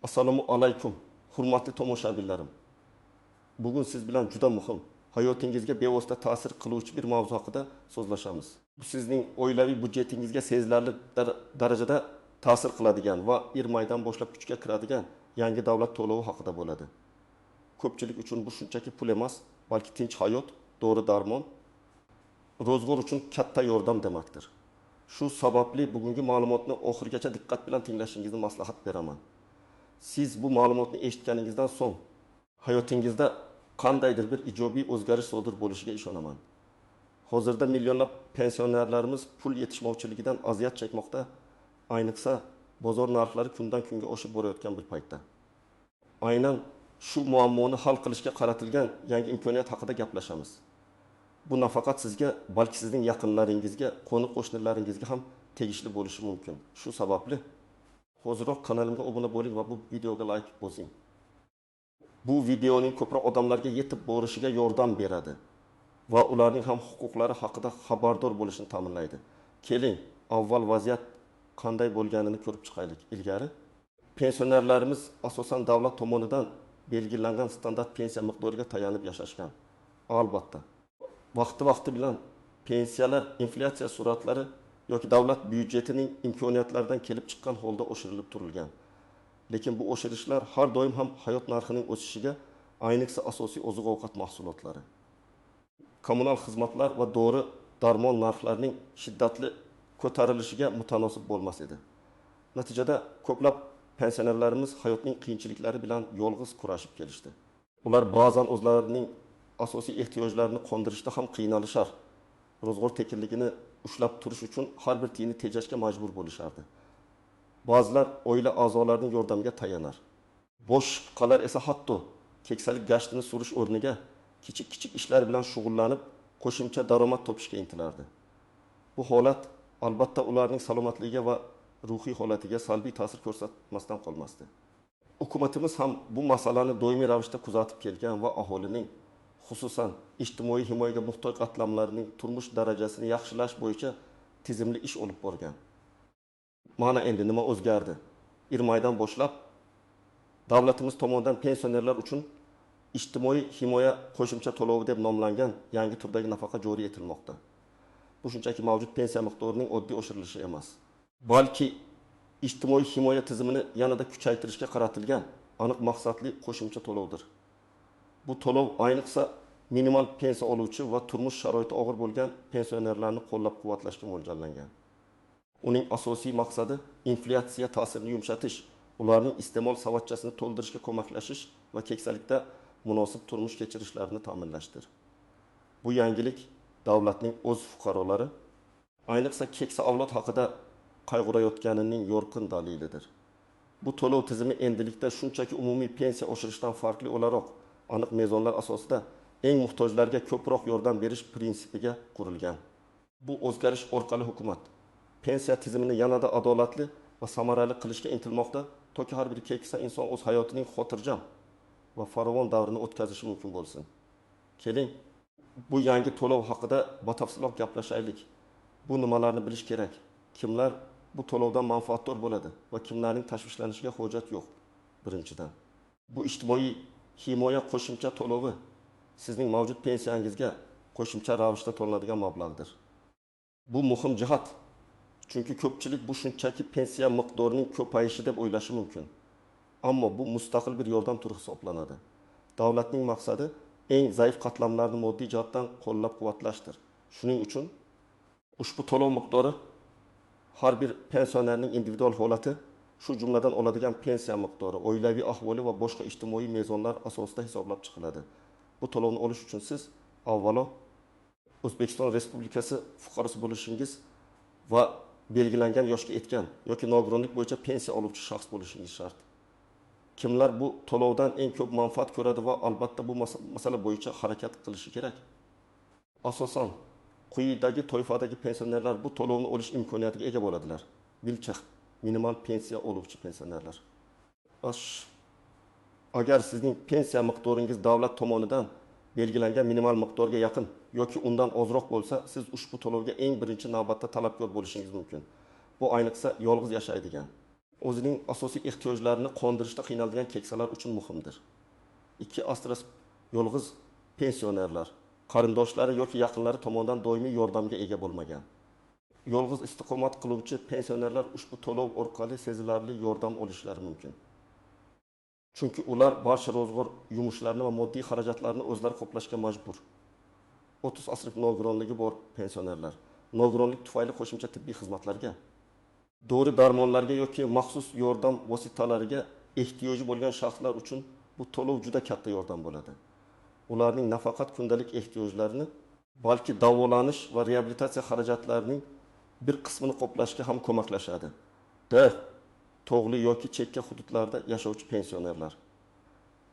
Assalomu alaykum, hurmatli tomoshabinlarim. Bugun siz bilan juda muhim, hayotingizga bevosita ta'sir qiluvchi bir mavzu haqida so'zlashamiz. Bu sizning oilaviy budjetingizga sezilarli darajada ta'sir qiladigan va 1 maydan boshlab kuchga kiradigan yangi davlat to'lovi haqida bo'ladi. Ko'pchilik uchun bu shunchaki pul emas, balki tinch hayot, dori darmon, ro'zg'or uchun katta yordam demakdir. Shu sababli bugungi ma'lumotni oxirigacha diqqat bilan tinglashingizni maslahat beraman. Siz bu ma'lumotni eshitganingizdan so'ng hayotingizda qandaydir bir ijobiy o'zgarish sodir bo'lishiga ishonaman. Hozirda millionlab pensionerlarimiz pul yetishmovchiligidan aziyat chekmoqda, ayniqsa bozor narxlari kundan kunga oshib borayotgan bir paytda. Aynan shu muammoni hal qilishga qaratilgan yangi imkoniyat haqida gaplashamiz. Bu nafaqat sizga, balki sizning yaqinlaringizga, qo'ni-qo'shnilaringizga ham tegishli bo'lishi mumkin. Shu sababli hozirroq kanalimga obuna bo'ling va bu videoga like bosing. Bu videoning ko'proq odamlarga yetib borishiga yordam beradi va ularning ham huquqlari haqida xabardor bo'lishini ta'minlaydi. Keling, avval vaziyat qanday bo'lganini ko'rib chiqaylik. Ilgari pensionerlarimiz asosan davlat tomonidan belgilangan standart pensiya miqdoriga tayanib yashashgan. Albatta, vaqti bilan pensiyalar inflyatsiya sur'atlari yoki davlat byudjetining imkoniyatlaridan kelib chiqqan holda oshirilib turilgan. Lekin bu oshirishlar har doim ham hayot narxining o'sishiga, ayniqsa asosiy oziq-ovqat mahsulotlari, kommunal xizmatlar va dori darmon narxlarining shiddatli ko'tarilishiga mutanosib bo'lmas edi. Natijada ko'plab pensionerlarimiz hayotning qiyinchiliklari bilan yolg'iz kurashib kelishdi. Ular ba'zan o'zlarining asosiy ehtiyojlarini qondirishda ham qiynalishar. Ro'zg'or tekinligini ushlab turish uchun har bir tiyinni tejashga majbur bo'lishardi. Ba'zilar oila a'zolarining yordamiga tayanar. Bosh shipqalar esa hatto keksalik gashtini surish o'rniga kichik ishlar bilan shug'ullanib, qo'shimcha daromad topishga intilardi. Bu holat albatta ularning salomatligiga va ruhiy holatiga salbiy ta'sir ko'rsatmasdan qolmasdi. Hukumatimiz ham bu masalani doimiy ravishda kuzatib kelgan va aholining, xususan ijtimoiy himoyaga muhtoj qatlamlarining turmush darajasini yaxshilash bo'yicha tizimli ish olib borgan. Mana endi nima o'zgardi? 1 maydan boshlab davlatimiz tomonidan pensionerlar uchun ijtimoiy himoya qo'shimcha to'lovi deb nomlangan yangi turdagi nafaqa joriy etilmoqda. Bu shunchaki mavjud pensiya miqdorining oddiy oshirilishi emas, balki ijtimoiy himoya tizimini yanada kuchaytirishga qaratilgan aniq maqsadli qo'shimcha to'lovdir. Bu to'lov ayniqsa minimal pensiya oluvchi va turmush sharoiti og'ir bo'lgan pensionerlarni qo'llab-quvvatlashga mo'ljallangan. Uning asosiy maqsadi inflyatsiya ta'sirini yumshatish, ularning iste'mol savatchasini to'ldirishga ko'maklashish va keksalikda munosib turmush kechirishlarini ta'minlashdir. Bu yangilik davlatning o'z fuqarolari, ayniqsa keksa avlod haqida qayg'urayotganining yorqin dalilidir. Bu to'lov tizimi endilikda shunchaki umumiy pensiya oshirishdan farqli o'laroq aniq mezonlar asosida eng muhtojlarga ko'proq yordam berish prinsipiga qurilgan. Bu o'zgarish orqali hukumat pensiya tizimini yanada adolatli va samarali qilishga intilmoqda, toki har bir keksa inson o'z hayotining xotirjam va farovon davrini o'tkazishi mumkin bo'lsin. Keling, bu yangi to'lov haqida batafsilroq gaplashaylik. Bu nimalarni bilish kerak? Kimlar bu to'lovdan manfaatdor bo'ladi va kimlarning tashvishlanishiga hojat yo'q? Birinchidan, bu ijtimoiy himoya qo'shimcha to'lovi sizning mavjud pensiyangizga qo'shimcha ravishda to'lanadigan mablag'dir. Bu muhim jihat. Chunki ko'pchilik bu shunchaki pensiya miqdorining ko'payishi deb o'ylashi mumkin. Ammo bu mustaqil bir yordam turi hisoblanadi. Davlatning maqsadi eng zaif qatlamlarni moddiy jihatdan qo'llab-quvvatlashdir. Shuning uchun ushbu to'lov miqdori har bir pensionerning individual holati, shu jumladan oladigan pensiya miqdori, oilaviy ahvoli va boshqa ijtimoiy mezonlar asosida hisoblab chiqiladi. Bu to'lovni olish uchun siz avvalo O'zbekiston Respublikasi fuqarosi bo'lishingiz va belgilangan yoshga yetgan yoki nogironlik bo'yicha pensiya oluvchi shaxs bo'lishingiz shart. Kimlar bu to'lovdan eng ko'p manfaat ko'radi va albatta bu masala bo'yicha harakat qilishi kerak? Asosan quyidagi toifadagi pensionerlar bu to'lovni olish imkoniyatiga ega bo'ladilar. Birinchi, minimal pensiya oluvchi pensionerlar. Agar sizning pensiya miqdoringiz davlat tomonidan belgilangan minimal miqdorga yaqin yoki undan ozroq bo'lsa, siz ushbu to'lovga eng birinchi navbatda talabgor bo'lishingiz mumkin. Bu ayniqsa yolg'iz yashaydigan o'zining asosiy ehtiyojlarini qondirishda qiynalgan keksalar uchun muhimdir. 2. Astroz yolg'iz pensionerlar, qarindoshlari yoki yaqinlari tomonidan doimiy yordamga ega bo'lmagan. Yolg'iz istiqomat qiluvchi pensionerlar ushbu to'lov orqali sezilarli yordam olishlari mumkin. Chunki ular barcha ro'zg'or yumushlarini va moddiy xarajatlarni o'zlari qoplashga majbur. 30 asrlik nogironligi bor pensionerlar nogironlik tufayli qo'shimcha tibbiy xizmatlarga, dori darmonlarga yoki maxsus yordam vositalariga ehtiyoji bo'lgan shaxslar uchun bu to'lov juda katta yordam bo'ladi. Ularning nafaqat kundalik ehtiyojlarini, balki davolanish va reabilitatsiya xarajatlarining bir qismini qoplashga ham ko'maklashadi. Tog'li yoki chekka hududlarda yashovchi pensionerlar.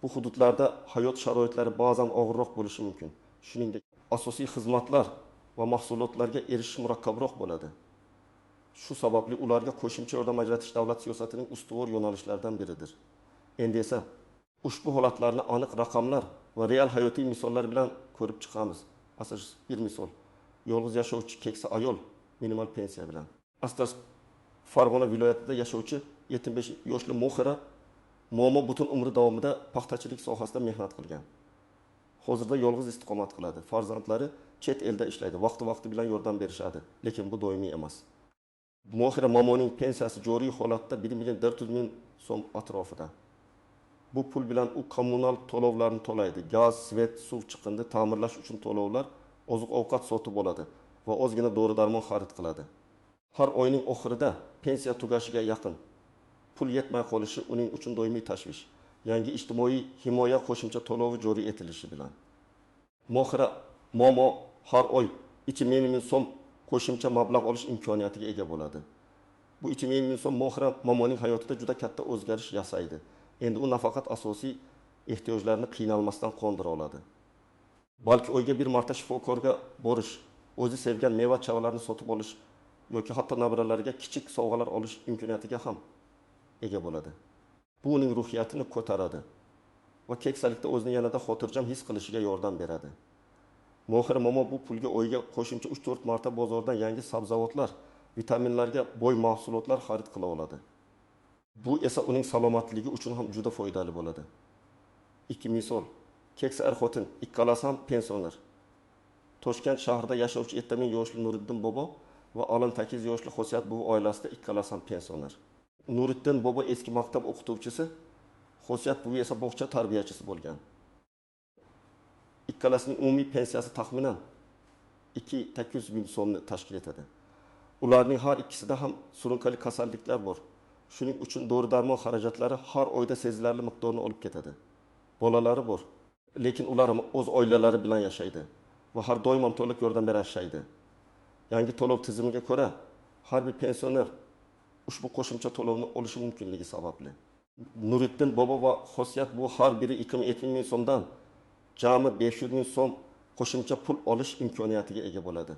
Bu hududlarda hayot sharoitlari ba'zan og'irroq bo'lishi mumkin. Shuningdek, asosiy xizmatlar va mahsulotlarga erishish murakkabroq bo'ladi. Shu sababli ularga qo'shimcha yordam ajratish davlat siyosatining ustuvor yo'nalishlaridan biridir. Endi esa ushbu holatlarni aniq raqamlar va real hayotiy misollar bilan ko'rib chiqamiz. Asosan bir misol. Yolg'iz yashovchi keksa ayol minimal pensiya bilan. Astas Farg'ona viloyatida yashovchi 75 yoshli Mohira momo butun umri davomida paxtachilik sohasida mehnat qilgan. Hozirda yolg'iz istiqomat qiladi. Farzandlari chet elda ishlaydi. Vaqti bilan yordam berishadi, lekin bu doimiy emas. Mohira momoning pensiyasi joriy holatda 1.400.000 so'm atrofida. Bu pul bilan u kommunal to'lovlarni to'laydi. Gaz, svet, suv chiqindi ta'mirlash uchun to'lovlar, oziq-ovqat sotib oladi va ozgina dori-darmon xarid qiladi. Har oyning oxirida pensiya tugashiga yaqin pul yetmay qolishi uning uchun doimiy tashvish. Yangi ijtimoiy himoya qo'shimcha to'lovi joriy etilishi bilan Mohira momo har oy 2.000 so'm qo'shimcha mablag' olish imkoniyatiga ega bo'ladi. Bu 2.000 so'm Mohira momoning hayotida juda katta o'zgarish yasaydi. Endi u nafaqat asosiy ehtiyojlarini qiynalmasdan qondira oladi. Balki oyga bir marta shifokorga borish, o'zi sevgan meva-chavalarni sotib olish yoki hatto nabiralariga kichik sovg'alar olish imkoniyatiga ham ega bo'ladi. Bu uning ruhiyatini ko'taradi va keksalikda o'zini yanada xotirjam his qilishiga yordam beradi. Mohira momo bu pulga oyga qo'shimcha 3-4 marta bozordan yangi sabzavotlar, vitaminlarga boy mahsulotlar xarid qila oladi. Bu esa uning salomatligi uchun ham juda foydali bo'ladi. 2 misol. Keksa er-xotin ikkalasi ham pensioner. Toshkent shahrida yashovchi 70 yoshli Nuriddin bobo va 8 yoshli Xosiyat buvi oilasida ikkalasi ham pensioner. Nuriddin bobo eski maktab o'qituvchisi, Xosiyat buvi esa bog'cha tarbiyachisi bo'lgan. Ikkalasining umumiy pensiyasi taxminan 2.800.000 so'mni tashkil etadi. Ularning har ikkisida ham surunkali kasalliklar bor. Shuning uchun dori-darmon xarajatlari har oyda sezilarli miqdorni olib ketadi. Bolalari bor, lekin ular o'z oilalari bilan yashaydi va har doim ham to'liq yordam berishaydi. Yangi to'lov tizimiga ko'ra, har bir pensioner ushbu qo'shimcha to'lovni olishi mumkinligi sababli. Nuriddin bobo va Xosiyat bu har biri 2.000 so'mdan jami 500.000 so'm qo'shimcha pul olish imkoniyatiga ega bo'ladi.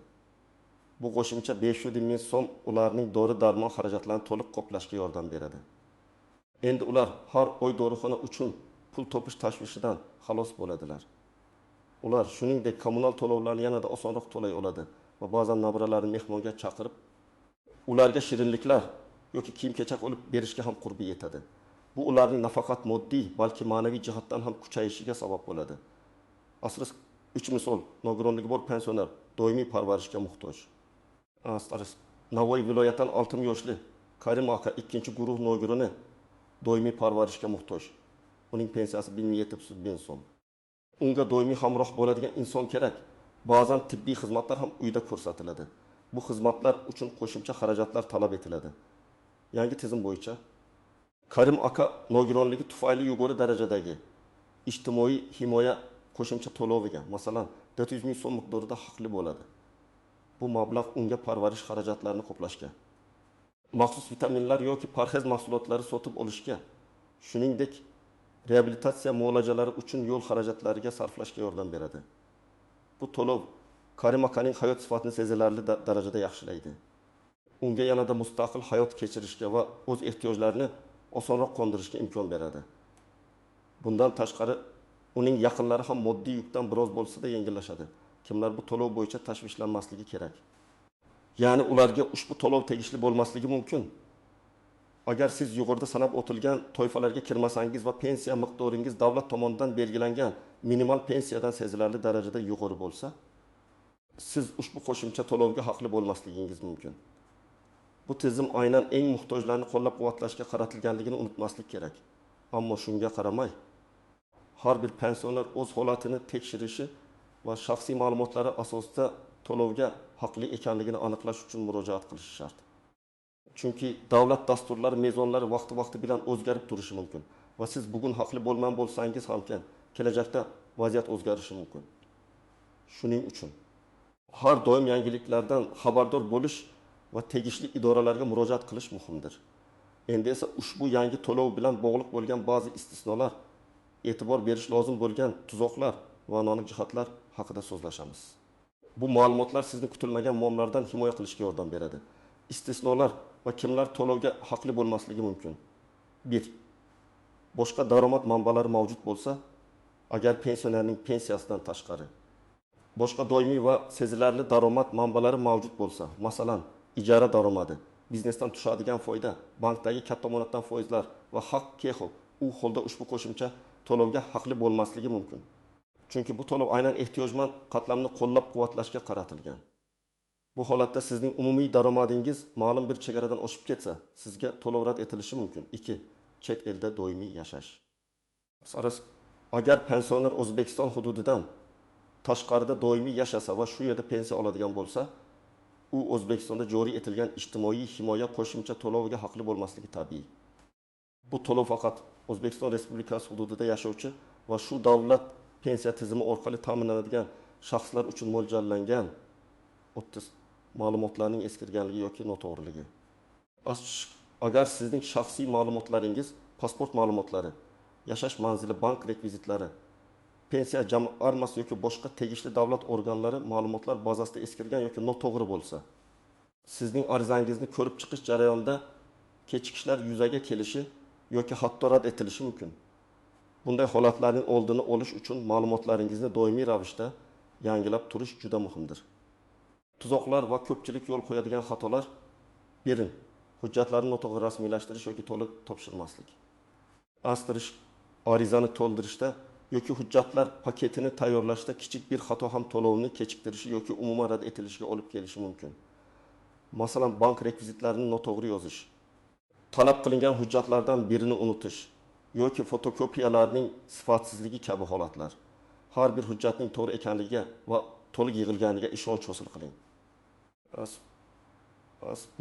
Bu qo'shimcha 500.000 so'm ularning dori-darmon xarajatlarini to'liq qoplashga yordam beradi. Endi ular har oy dorixona uchun pul topish tashvishidan xalos bo'ladilar. Ular shuningdek kommunal to'lovlarni yanada osonroq to'lay oladi va ba'zan nabiralarini mehmonga chaqirib, ularga shirinliklar yoki kiyim-kechak olib berishga ham qurbi yetadi. Bu ularning nafaqat moddiy, balki ma'naviy jihatdan ham kuchayishiga sabab bo'ladi. Asrsiz 3 misol, nogironligi bor pensioner doimiy parvarishga muhtoj. Navoiy viloyatidan 6 yoshli Karim aka 2-guruh nogironi doimiy parvarishga muhtoj. Uning pensiyasi 1.700.000 so'm. Unga doimiy hamroh bo'ladigan inson kerak. Ba'zan tibbiy xizmatlar ham uyda ko'rsatiladi. Bu xizmatlar uchun qo'shimcha xarajatlar talab etiladi. Yangi tizim bo'yicha Karim aka nogironligi tufayli yuqori darajadagi ijtimoiy himoya qo'shimcha to'loviga, masalan, 400.000 so'm miqdorida haqli bo'ladi. Bu mablag' unga parvarish xarajatlarini qoplashga, maxsus vitaminlar yoki parhez mahsulotlari sotib olishga, shuningdek reabilitatsiya muolajalari uchun yo'l xarajatlariga sarflashga yordam beradi. Bu to'lov Karim akaning hayot sifatini sezilarli darajada yaxshilaydi. Unga yanada mustaqil hayot kechirishga va o'z ehtiyojlarini osonroq qondirishga imkon beradi. Bundan tashqari, uning yaqinlari ham moddiy yukdan biroz bo'lsa-da yengillashadi. Kimlar bu to'lov bo'yicha tashvishlanmasligi kerak. Ya'ni ularga ushbu to'lov tegishli bo'lmasligi mumkin. Agar siz yuqorida sanab o'tilgan toifalarga kirmasangiz va pensiya miqdoringiz davlat tomonidan belgilangan minimal pensiyadan sezilarli darajada yuqori bo'lsa, siz ushbu qo'shimcha to'lovga haqli bo'lmasligingiz mumkin. Bu tizim aynan eng muhtojlarni qo'llab-quvvatlashga qaratilganligini unutmaslik kerak. Ammo shunga qaramay, har bir pensioner o'z holatini tekshirishi va shaxsiy ma'lumotlari asosida to'lovga haqli ekanligini aniqlash uchun murojaat qilishi shart. Chunki davlat dasturlari, mezonlari vaqti bilan o'zgarib turishi mumkin va siz bugun haqli bo'lsangiz ham kelajakda vaziyat o'zgarishi mumkin. Shuning uchun har doim yangiliklardan xabardor bo'lish va tegishli idoralarga murojaat qilish muhimdir. Endi esa ushbu yangi to'lov bilan bog'liq bo'lgan ba'zi istisnolar, e'tibor berish lozim bo'lgan tuzoqlar va anonik jihatlar haqida so'zlashamiz. Bu ma'lumotlar sizni kutilmagan muammolardan himoya qilishga yordam beradi. Istisnolar va kimlar to'lovga haqli bo'lmasligi mumkin? 1. Boshqa daromad manbalari mavjud bo'lsa, agar pensionerning pensiyasidan tashqari boshqa doimiy va sezilarli daromad manbalari mavjud bo'lsa, masalan, ijara daromadi, biznesdan tushadigan foyda, bankdagi katta omonatdan foizlar va haq kexo, u holda ushbu qo'shimcha to'lovga haqli bo'lmasligi mumkin. Chunki bu to'lov aynan ehtiyojmand qatlamni qo'llab-quvvatlashga qaratilgan. Bu holatda sizning umumiy daromadingiz ma'lum bir chegaradan oshib ketsa, sizga to'lov rad etilishi mumkin. 2. Chet elda doimiy yashash. Agar pensioner O'zbekiston hududidan tashqarida doimiy yashasa va shu yerda pensiya oladigan bo'lsa, u O'zbekistonda joriy etilgan ijtimoiy himoya qo'shimcha to'loviga haqli bo'lmasligi tabiiy. Bu to'lov faqat O'zbekiston Respublikasi hududida yashovchi va shu davlat pensiya tizimi orqali ta'minlanadigan shaxslar uchun mo'ljallangan ma'lumotlarning eskirganligi yoki noto'g'riligi. Agar sizning shaxsiy ma'lumotlaringiz, pasport ma'lumotlari, yashash manzili, bank rekvizitlari, pensiya jamg'armasi yoki boshqa tegishli davlat organlari ma'lumotlar bazasida eskirgan yoki noto'g'ri bo'lsa, sizning arizangizni ko'rib chiqish jarayonida kechikishlar yuzaga kelishi yoki hatto rad etilishi mumkin. Bunday holatlarning oldini olish uchun ma'lumotlaringizni doimiy ravishda yangilab turish juda muhimdir. Tuzoqlar va ko'pchilik yo'l qo'yadigan xatolar: 1. Hujjatlarni noto'g'ri rasmiylashtirish yoki to'liq topshirmaslik. Astirish, arizani to'ldirishda yoki hujjatlar paketini tayyorlashda kichik bir xato ham to'lovni kechiktirishi yoki umuman rad etilishiga olib kelishi mumkin. Masalan, bank rekvizitlarini noto'g'ri yozish, talab qilingan hujjatlardan birini unutish yoki fotokopiyalarning sifatsizligi kabi holatlar. Har bir hujjatning to'g'ri ekanligiga va to'liq yig'ilganiga ishonch hosil qiling.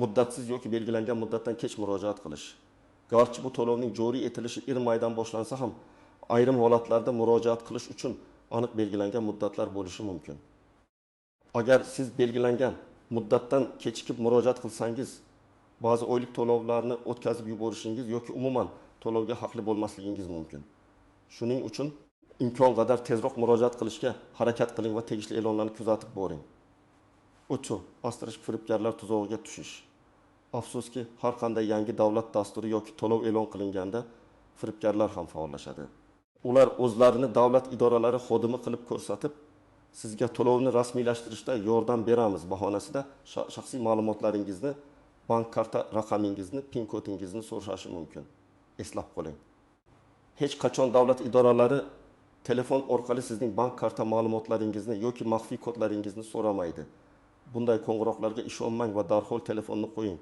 Muddatsiz yoki belgilangan muddatdan kech murojaat qilish. Garchi bu to'lovning joriy etilishi irmaydan boshlansa ham, ayrim holatlarda murojaat qilish uchun aniq belgilangan muddatlar bo'lishi mumkin. Agar siz belgilangan muddatdan kechikib murojaat qilsangiz, ba'zi oylik to'lovlarni o'tkazib yuborishingiz yoki umuman to'lovga haqli bo'lmasligingiz mumkin. Shuning uchun imkon qadar tezroq murojaat qilishga harakat qiling va tegishli e'lonlarni kuzatib boring. 3. Astirish firibgarlar tuzog'iga tushish. Afsuski, har qanday yangi davlat dasturi yoki to'lov e'lon qilinganda firibgarlar ham faollashadi. Ular o'zlarini davlat idoralari xodimi qilib ko'rsatib, sizga to'lovni rasmiylashtirishda yordam beramiz bahonasida shaxsiy ma'lumotlaringizni, bank karta raqamingizni, PIN kodingizni so'rashi mumkin. Eslab qoling. Hech qachon davlat idoralari telefon orqali sizning bank karta ma'lumotlaringizni yoki maxfiy kodlaringizni so'ramaydi. Bunday qo'ng'iroqlarga ishonmang va darhol telefonni qo'ying.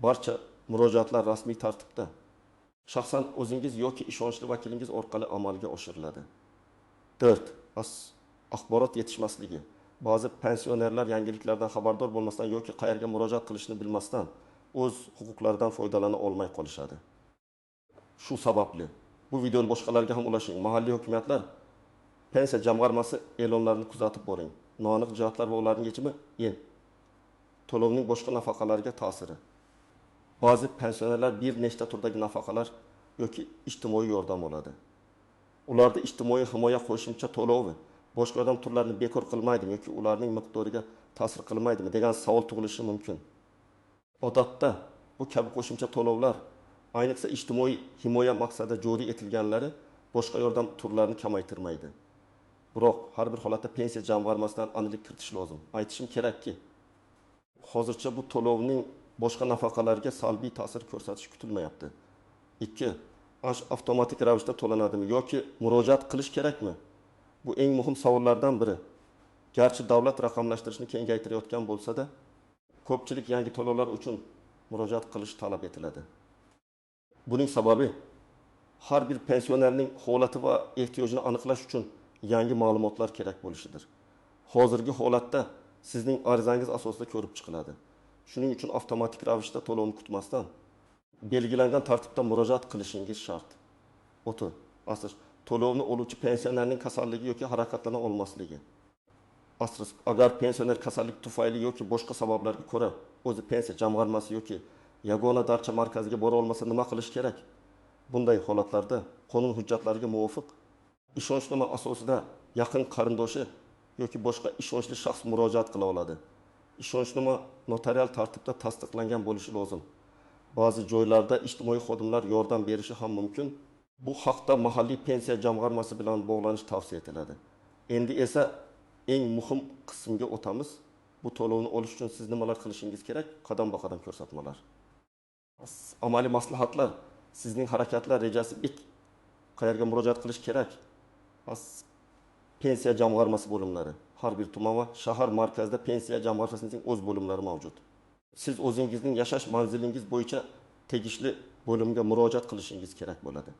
Barcha murojaatlar rasmiy tartibda, shaxsan o'zingiz yoki ishonchli vakilingiz orqali amalga oshiriladi. 4. Axborot yetishmasligi. Ba'zi pensionerlar yangiliklardan xabardor bo'lmasdan yoki qayerga murojaat qilishni bilmasdan o'z huquqlaridan foydalana olmay qolishadi. Shu sababli bu videoni boshqalarga ham ulashing. Mahalliy hokimiyatlar, pensiya jamg'armasi e'lonlarini kuzatib boring. Noaniq jihatlar va ularning yechimi: to'lovning boshqa nafaqalarga ta'siri. Ba'zi pensionerlar bir nechta turdagi nafaqalar yoki ijtimoiy yordam oladi. Ularda ijtimoiy himoya qo'shimcha to'lovi boshqa odam turlarini bekor qilmaydimi yoki ularning miqdoriga ta'sir qilmaydimi degan savol tug'ilishi mumkin. Odatda bu kabi qo'shimcha to'lovlar, ayniqsa ijtimoiy himoya maqsadida joriy etilganlari, boshqa yordam turlarini kamaytirmaydi. Biroq har bir holatda pensiya jamg'armasidan aniqlik kiritish lozim. Aytishim kerakki, hozircha bu to'lovning boshqa nafaqalarga salbiy ta'sir ko'rsatishi kutilmayapti. 2. Avtomatik ravishda to'lanadimi yoki murojaat qilish kerakmi? Bu eng muhim savollardan biri. Garchi davlat raqamlashtirishni kengaytirayotgan bo'lsa-da, ko'pchilik yangi to'lovlar uchun murojaat qilish talab etiladi. Buning sababi har bir pensionerning holati va ehtiyojini aniqlash uchun yangi ma'lumotlar kerak bo'lishidir. Hozirgi holatda sizning arizangiz asosida ko'rib chiqiladi. Shuning uchun avtomatik ravishda to'lovni kutmasdan belgilangan tartibda murojaat qilishingiz shart. 3. To'lovni oluvchi pensionerning kasalligi yoki harakatlana olmasligi. Agar pensioner kasallik tufayli yoki boshqa sabablarga ko'ra o'zi pensiya jamg'armasi yoki yagona darcha markaziga bora olmasa nima qilish kerak? Bunday holatlarda qonun hujjatlariga muvofiq ishonchnoma asosida yaqin qarindoshi yoki boshqa ishonchli shaxs murojaat qila oladi. Ishonchnoma notarial tartibda tasdiqlangan bo'lishi lozim. Ba'zi joylarda ijtimoiy xodimlar yordam berishi ham mumkin. Bu haqda mahalliy pensiya jamg'armasi bilan bog'lanish tavsiya etiladi. Endi esa eng muhim qismga o'tamiz. Bu to'lovni olish uchun siz nimalar qilishingiz kerak? Qadam-qadam ko'rsatmalar. Amaliy maslahatlar. Sizning harakatlar rejasi qayerga murojaat qilish kerak? Pensiya jamg'armasi bo'limlari. Har bir tuman va shahar markazida pensiya jamg'armasining o'z bo'limlari mavjud. Siz o'zingizning yashash manzilingiz bo'yicha tegishli bo'limga murojaat qilishingiz kerak bo'ladi.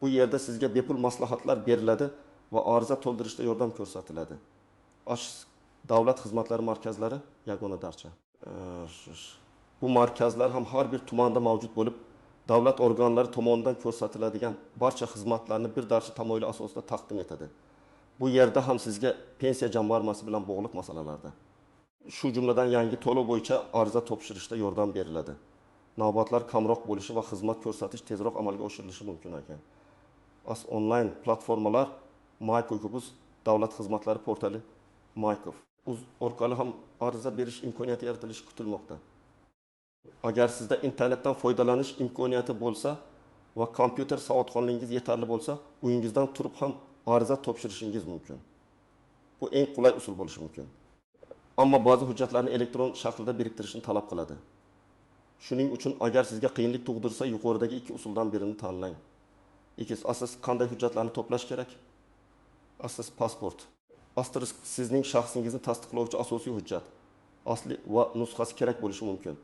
Bu yerda sizga bepul maslahatlar beriladi va ariza to'ldirishda yordam ko'rsatiladi. Davlat xizmatlari markazlari yagona darcha. Bu markazlar ham har bir tumanda mavjud bo'lib, davlat organlari tomonidan ko'rsatiladigan barcha xizmatlarni bir darcha tamoyili asosida taqdim etadi. Bu yerda ham sizga pensiya jamg'armasi bilan bog'liq masalalarda, shu jumladan yangi to'lov bo'yicha ariza topshirishda yordam beriladi. Navbatlar kamroq bo'lishi va xizmat ko'rsatish tezroq amalga oshirilishi mumkin ekan. Onlayn platformalar MyKo'kuz davlat xizmatlari portali MyKov orqali ham ariza berish imkoniyati yaratilishi kutilmoqda. Agar sizda internetdan foydalanish imkoniyati bo'lsa va kompyuter savodxonligingiz yetarli bo'lsa, uyingizdan turib ham ariza topshirishingiz mumkin. Bu eng qulay usul bo'lishi mumkin. Ammo ba'zi hujjatlarni elektron shaklda biriktirishni talab qiladi. Shuning uchun agar sizga qiyinlik tug'dirsa, yuqoridagi iki usuldan birini tanlang. Asos qanday hujjatlarni to'plash kerak? Asos pasport. Sizning shaxsingizni tasdiqlovchi asosiy hujjat. Asli va nusxasi kerak bo'lishi mumkin.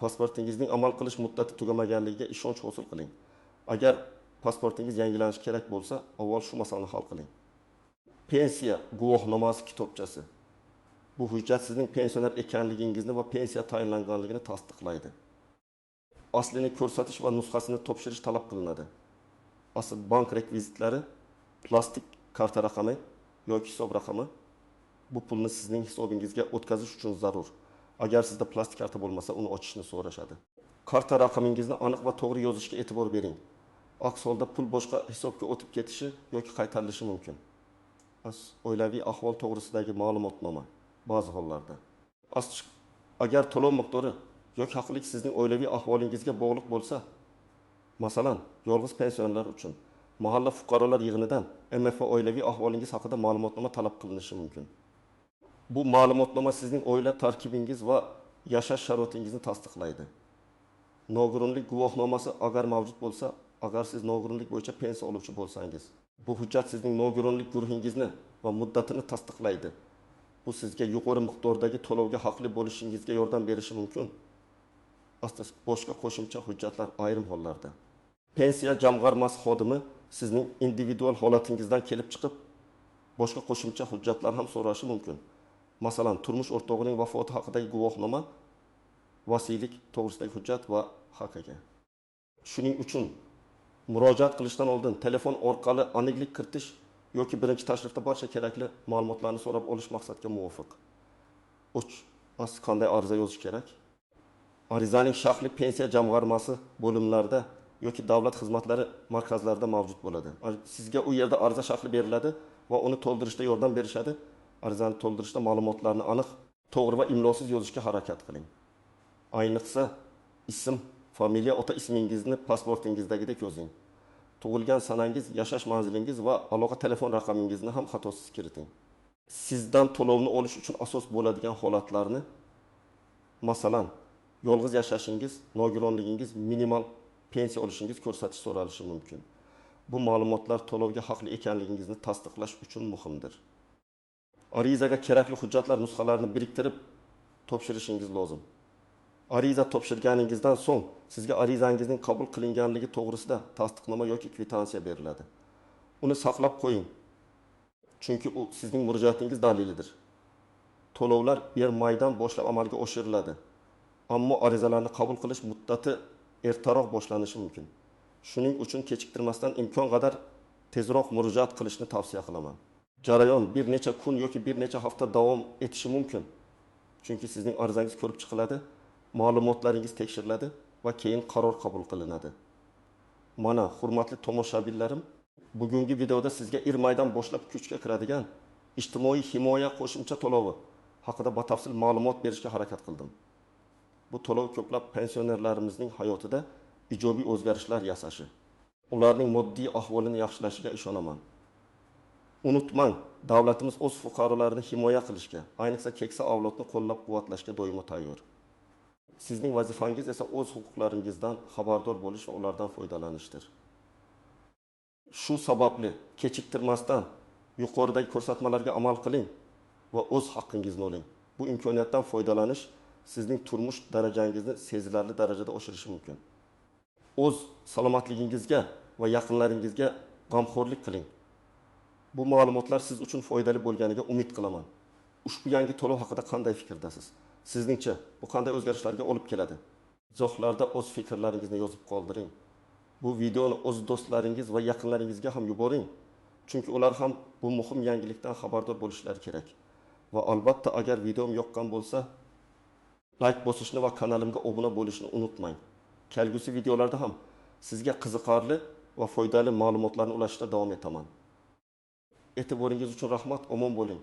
Pasportingizning amal qilish muddati tugamaganligiga ishonch hosil qiling. Agar pasportingiz yangilanishi kerak bo'lsa, avval shu masalani hal qiling. Pensiya guvohnomasi kitobchasi. Bu hujjat sizning pensioner ekanligingizni va pensiya tayinlanganligini tasdiqlaydi. Aslini ko'rsatish va nusxasini topshirish talab qilinadi. Asl bank rekvizitlari, plastik karta raqami yoki hisob raqami bu pulni sizning hisobingizga o'tkazish uchun zarur. Agar sizda plastik karta bo'lmasa, uni ochishni so'rashadi. Karta raqamingizni aniq va to'g'ri yozishga e'tibor bering. Aks holda pul boshqa hisobga o'tib ketishi yoki qaytarilishi mumkin. Oilaviy ahvol to'g'risidagi ma'lumotnoma ba'zi hollarda. Agar to'lov miqdori yoki haqlik sizning oilaviy ahvolingizga bog'liq bo'lsa, masalan, yolg'iz pensionerlar uchun mahalla fuqarolar yig'inidan MFO oilaviy ahvolingiz haqida ma'lumotnoma talab qilinishi mumkin. Bu ma'lumotnoma sizning oila tarkibingiz va yashash sharoitingizni tasdiqlaydi. Nogironlik guvohnomasi agar mavjud bo'lsa, agar siz nogironlik bo'yicha pensiya oluvchi bo'lsangiz, bu hujjat sizning nogironlik guruhingizni va muddatini tasdiqlaydi. Bu sizga yuqori miqdordagi to'lovga haqli bo'lishingizga yordam berishi mumkin. Boshqa qo'shimcha hujjatlar ayrim hollarda. Pensiya jamg'armasi xodimi sizning individual holatingizdan kelib chiqib, boshqa qo'shimcha hujjatlar ham so'rashi mumkin. Masalan, turmush o'rtog'ining vafoti haqidagi guvohnoma, vasiylik to'g'risidagi hujjat va HKG. Shuning uchun murojaat qilishdan oldin telefon orqali aniqlik kiritish yoki birinchi tashrifda barcha kerakli ma'lumotlarni so'rab olish maqsadga muvofiq. 3. Qanday ariza yozish kerak? Arizaning shaxli pensiya jamg'armasi bo'limlarida yoki davlat xizmatlari markazlarida mavjud bo'ladi. Sizga u yerda ariza shaxli beriladi va uni to'ldirishda yordam berishadi. Arizani to'ldirishda ma'lumotlarni aniq, to'g'ri va imlosiz yozishga harakat qiling. Ayniqsa, ism, familiya, ota ismingizni pasportingizdagidek yozing. Tug'ilgan sanangiz, yashash manzilingiz va aloqa telefon raqamingizni ham xatosiz kiriting. Sizdan to'lovni olish uchun asos bo'ladigan holatlarni, masalan, yolg'iz yashashingiz, nogironligingiz, minimal pensiya olishingiz ko'rsatish so'ralishi mumkin. Bu ma'lumotlar to'lovga haqli ekanligingizni tasdiqlash uchun muhimdir. Arizaga kerakli hujjatlar nusxalarini biriktirib topshirishingiz lozim. Ariza topshirganingizdan so'ng sizga arizangizning qabul qilinganligi to'g'risida tasdiqnoma yoki kvitansiya beriladi. Uni saqlab qo'ying. Chunki u sizning murojaatingiz dalilidir. To'lovlar 1 maydan boshlab amalga oshiriladi. Ammo arizalarni qabul qilish muddati ertaroq boshlanishi mumkin. Shuning uchun kechiktirmasdan imkon qadar tezroq murojaat qilishni tavsiya qilaman. Jarayon bir necha kun yoki bir necha hafta davom etishi mumkin. Chunki sizning arizangiz ko'rib chiqiladi, ma'lumotlaringiz tekshiriladi va keyin qaror qabul qilinadi. Mana, hurmatli tomoshabinlarim, bugungi videoda sizga 1 maydan boshlab kuchga kiradigan ijtimoiy himoya qo'shimcha to'lovi haqida batafsil ma'lumot berishga harakat qildim. Bu to'lov ko'plab pensionerlarimizning hayotida ijobiy o'zgarishlar yasashi, ularning moddiy ahvolini yaxshilashiga ishonaman. Unutmang, davlatimiz o'z fuqarolarini himoya qilishga, ayniqsa keksa avlodni qo'llab-quvvatlashga doimo tayyor. Sizning vazifangiz esa o'z huquqlaringizdan xabardor bo'lish va ulardan foydalanishdir. Shu sababli kechiktirmasdan yuqoridagi ko'rsatmalarga amal qiling va o'z haqqingizni oling. Bu imkoniyatdan foydalanish sizning turmush darajangizni sezilarli darajada oshirishi mumkin. O'z salomatligingizga va yaqinlaringizga g'amxo'rlik qiling. Bu ma'lumotlar siz uchun foydali bo'lganiga umid qilaman. Ushbu yangi to'lov haqida qanday fikrdasiz? Sizningcha bu qanday o'zgarishlarga olib keladi? Izohlarda o'z fikrlaringizni yozib qoldiring. Bu videoni o'z do'stlaringiz va yaqinlaringizga ham yuboring. Chunki ular ham bu muhim yangilikdan xabardor bo'lishlari kerak. Va albatta agar videom yoqqan bo'lsa, like bosishni va kanalimga obuna bo'lishni unutmang. Kelgusi videolarda ham sizga qiziqarli va foydali ma'lumotlarni ulashishda davom etaman. E'tiboringiz uchun rahmat, omon bo'ling.